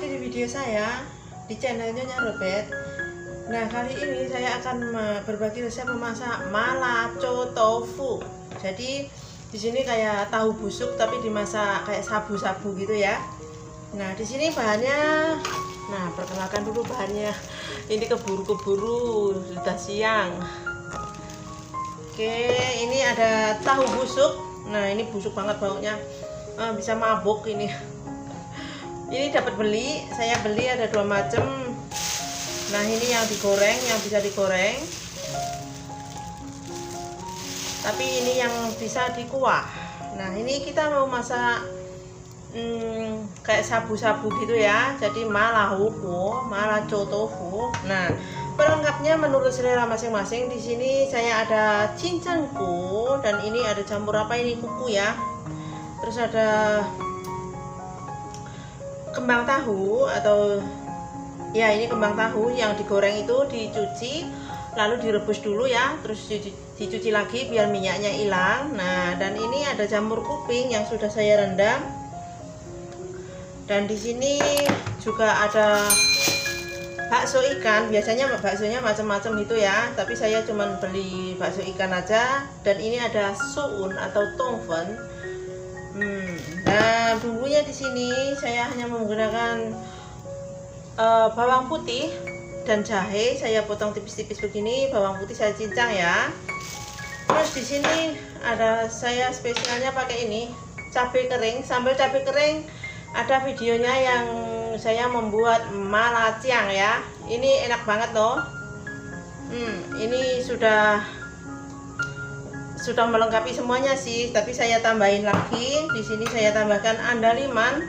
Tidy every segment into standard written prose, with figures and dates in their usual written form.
lagi di video saya di channelnya Robert. Nah, kali ini saya akan berbagi resep memasak malaco tofu. Jadi di sini kayak tahu busuk tapi dimasak kayak sabu-sabu gitu ya. Nah, di sini bahannya, nah perkenalkan dulu bahannya. Ini keburu-keburu, sudah siang. Oke, ini ada tahu busuk. Nah, ini busuk banget baunya, bisa mabuk ini. Ini dapat beli, saya beli ada 2 macam. Nah, ini yang digoreng, yang bisa digoreng. Tapi ini yang bisa dikuah. Nah, ini kita mau masak kayak sabu-sabu gitu ya. Jadi malaco tofu. Nah, pelengkapnya menurut selera masing-masing. Di sini saya ada cincangku dan ini ada campur apa ini, kuku ya. Terus ada kembang tahu atau ya ini kembang tahu yang digoreng itu dicuci lalu direbus dulu ya, terus dicuci lagi biar minyaknya hilang. Nah, dan ini ada jamur kuping yang sudah saya rendam. Dan di sini juga ada bakso ikan. Biasanya baksonya macam-macam itu ya, tapi saya cuman beli bakso ikan aja. Dan ini ada suun atau tongfen. Nah, bumbunya di sini saya hanya menggunakan bawang putih dan jahe. Saya potong tipis-tipis begini. Bawang putih saya cincang ya. Terus di sini ada saya spesialnya pakai ini cabai kering, sambal cabai kering. Ada videonya yang saya membuat malaciang ya. Ini enak banget loh. Ini sudah melengkapi semuanya sih, tapi saya tambahin lagi. Di sini saya tambahkan andaliman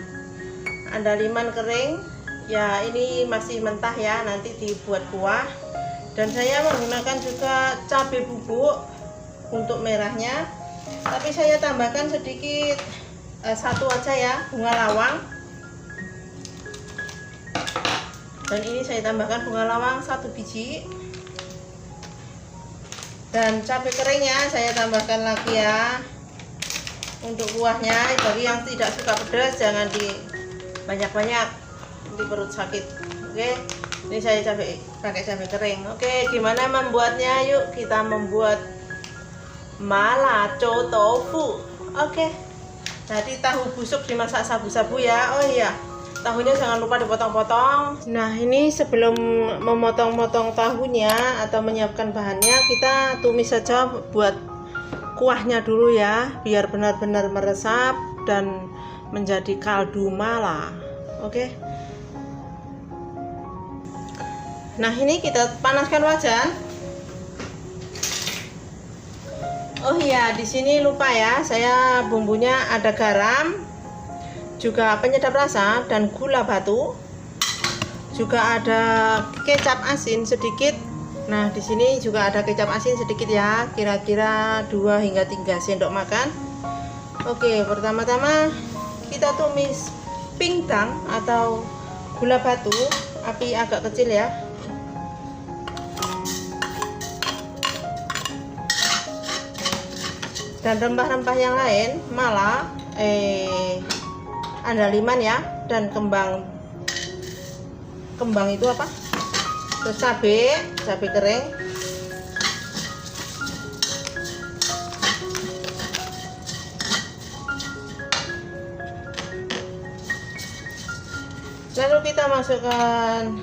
kering. Ya, ini masih mentah ya, nanti dibuat kuah. Dan saya menggunakan juga cabai bubuk untuk merahnya. Tapi saya tambahkan sedikit, satu aja ya, bunga lawang. Dan ini saya tambahkan bunga lawang 1 biji. Dan cabai keringnya saya tambahkan lagi ya untuk kuahnya. Bagi yang tidak suka pedas jangan di banyak-banyak, nanti perut sakit. Oke, ini saya pakai cabai kering. Oke, gimana membuatnya? Yuk kita membuat malaco tofu. Oke, tadi tahu busuk dimasak sabu-sabu ya. Oh iya, tahunya jangan lupa dipotong-potong. Nah, ini sebelum memotong-potong tahunya atau menyiapkan bahannya, kita tumis saja buat kuahnya dulu ya, biar benar-benar meresap dan menjadi kaldu mala. Oke. Nah, ini kita panaskan wajan. Oh iya, di sini lupa ya, saya bumbunya ada garam, juga penyedap rasa dan gula batu, juga ada kecap asin sedikit. Nah, di sini juga ada kecap asin sedikit ya, kira-kira 2 hingga 3 sendok makan. Oke, pertama-tama kita tumis pingtang atau gula batu, api agak kecil ya. Dan rempah-rempah yang lain, andaliman ya, dan kembang itu apa, terus cabai kering, lalu kita masukkan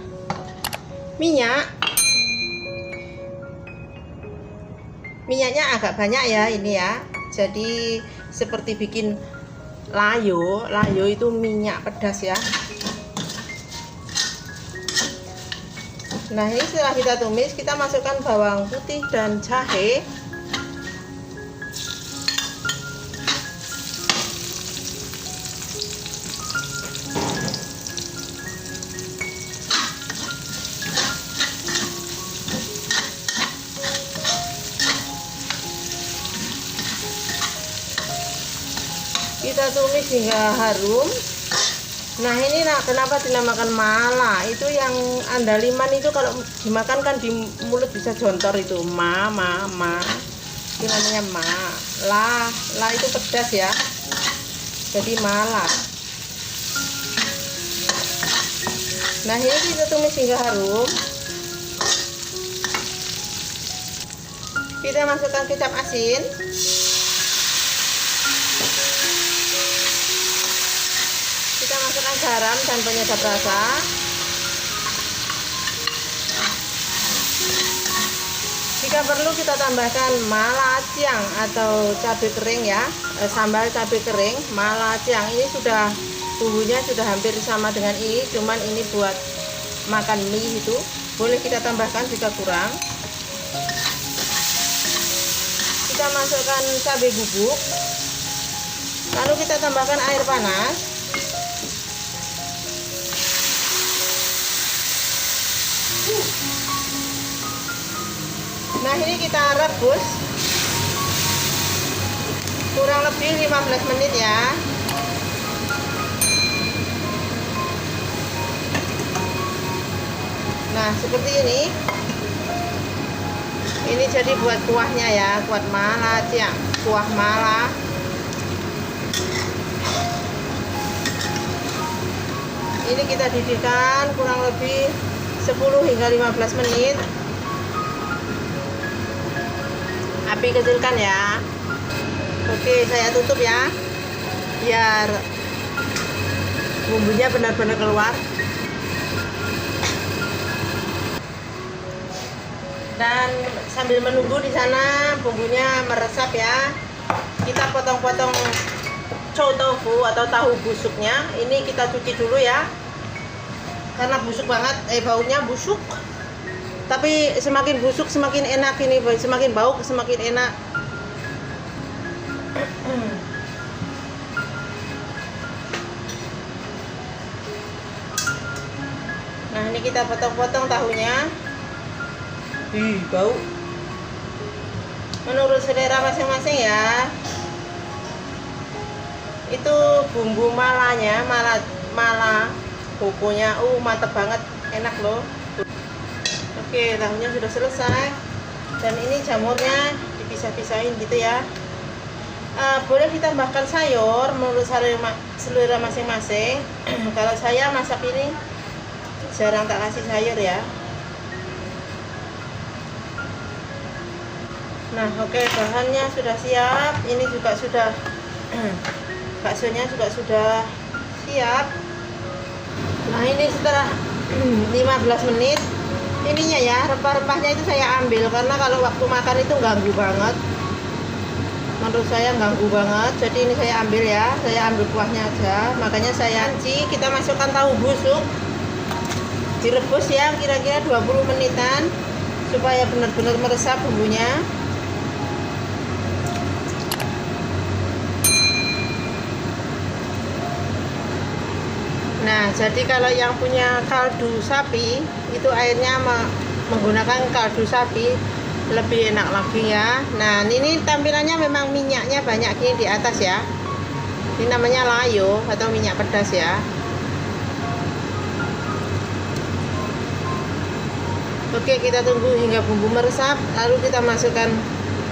minyaknya agak banyak ya ini ya, jadi seperti bikin layo itu minyak pedas ya. Nah, ini setelah kita tumis, kita masukkan bawang putih dan jahe. Kita tumis hingga harum. Nah, ini kenapa dinamakan mala? Itu yang andaliman itu kalau dimakan kan di mulut bisa jontor itu. Itu namanya la itu pedas ya. Jadi mala. Nah, ini kita tumis hingga harum. Kita masukkan kecap asin. Kita masukkan garam dan penyedap rasa. Jika perlu kita tambahkan malaciang atau cabai kering ya, sambal cabai kering, malaciang. Ini sudah bumbunya sudah hampir sama dengan ini, cuman ini buat makan mie itu. Boleh kita tambahkan jika kurang. Kita masukkan cabai bubuk. Lalu kita tambahkan air panas. Nah, ini kita rebus kurang lebih 15 menit ya. Nah, seperti ini. Ini jadi buat kuahnya ya, kuah malaciang, kuah mala. Ini kita didihkan kurang lebih 10 hingga 15 menit. Api kecilkan ya. Oke, saya tutup ya, biar bumbunya benar-benar keluar. Dan sambil menunggu di sana bumbunya meresap ya, kita potong-potong chow tofu atau tahu busuknya. Ini kita cuci dulu ya, karena busuk banget, baunya busuk. Tapi semakin busuk semakin enak ini, semakin bau semakin enak. Nah, ini kita potong-potong tahunya. Bau. Menurut selera masing-masing ya. Itu bumbu malanya, mala pokoknya mantep banget, enak loh. Oke, tahunya sudah selesai. Dan ini jamurnya dipisah-pisahin gitu ya. Boleh ditambahkan sayur menurut selera masing-masing. Kalau saya masak ini jarang tak kasih sayur ya. Nah, oke, bahannya sudah siap. Ini juga sudah baksonya juga sudah siap. Nah, ini setelah 15 menit ininya ya, rempah-rempahnya itu saya ambil karena kalau waktu makan itu ganggu banget. Menurut saya ganggu banget. Jadi ini saya ambil ya, saya ambil kuahnya aja. Makanya saya kita masukkan tahu busuk. Direbus ya kira-kira 20 menitan supaya benar-benar meresap bumbunya. Nah, jadi kalau yang punya kaldu sapi itu airnya menggunakan kaldu sapi lebih enak lagi ya. Nah, ini tampilannya memang minyaknya banyak gini di atas ya. Ini namanya layo atau minyak pedas ya. Oke, kita tunggu hingga bumbu meresap, lalu kita masukkan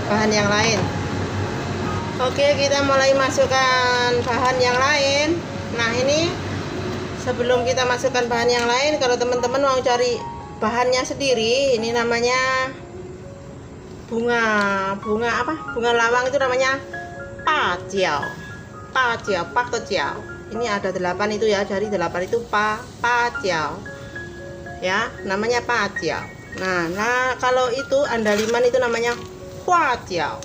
bahan yang lain. Oke, kita mulai masukkan bahan yang lain. Nah, ini sebelum kita masukkan bahan yang lain, kalau teman-teman mau cari bahannya sendiri, ini namanya bunga apa? Bunga lawang itu namanya pajiao. Pajiao. Ini ada 8 itu ya, dari 8 itu pajiao. Ya, namanya pajiao. Nah, kalau itu andaliman itu namanya huajiao.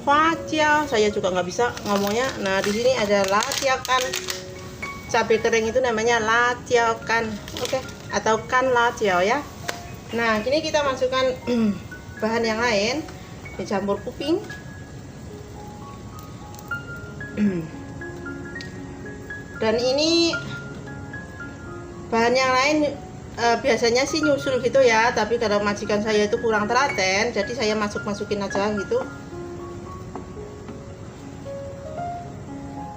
Huajiao, saya juga nggak bisa ngomongnya. Nah, di sini ada laciakan. Cabai kering itu namanya laciao kan, oke, atau kan laciao ya. Nah, kini kita masukkan bahan yang lain, dicampur kuping. Dan ini bahan yang lain biasanya sih nyusul gitu ya, tapi kalau majikan saya itu kurang telaten, jadi saya masukin aja gitu.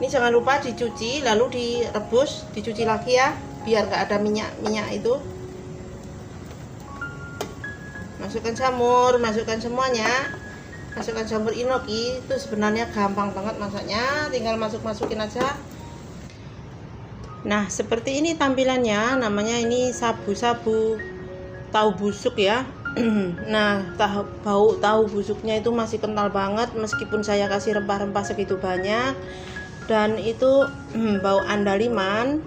Ini jangan lupa dicuci lalu direbus, dicuci lagi ya, biar nggak ada minyak itu. Masukkan jamur, masukkan semuanya. Masukkan jamur inoki, itu sebenarnya gampang banget masaknya, tinggal masukin aja. Nah, seperti ini tampilannya, namanya ini sabu-sabu tahu busuk ya. Nah, bau tahu busuknya itu masih kental banget meskipun saya kasih rempah-rempah segitu banyak. Dan itu bau andaliman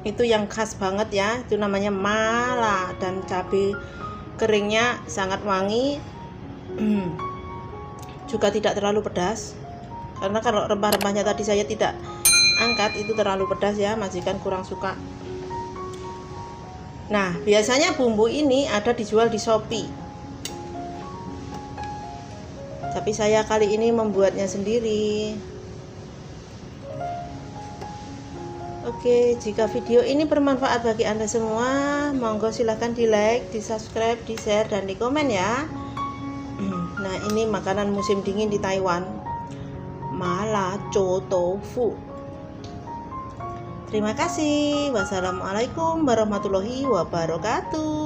itu yang khas banget ya, itu namanya mala, dan cabai keringnya sangat wangi. Juga tidak terlalu pedas, karena kalau rempah-rempahnya tadi saya tidak angkat itu terlalu pedas ya, majikan kurang suka. Nah, biasanya bumbu ini ada dijual di Shopee, tapi saya kali ini membuatnya sendiri. Oke, jika video ini bermanfaat bagi Anda semua, monggo silahkan di like, di subscribe, di share, dan di komen ya. Nah, ini makanan musim dingin di Taiwan, mala chou tofu. Terima kasih. Wassalamualaikum warahmatullahi wabarakatuh.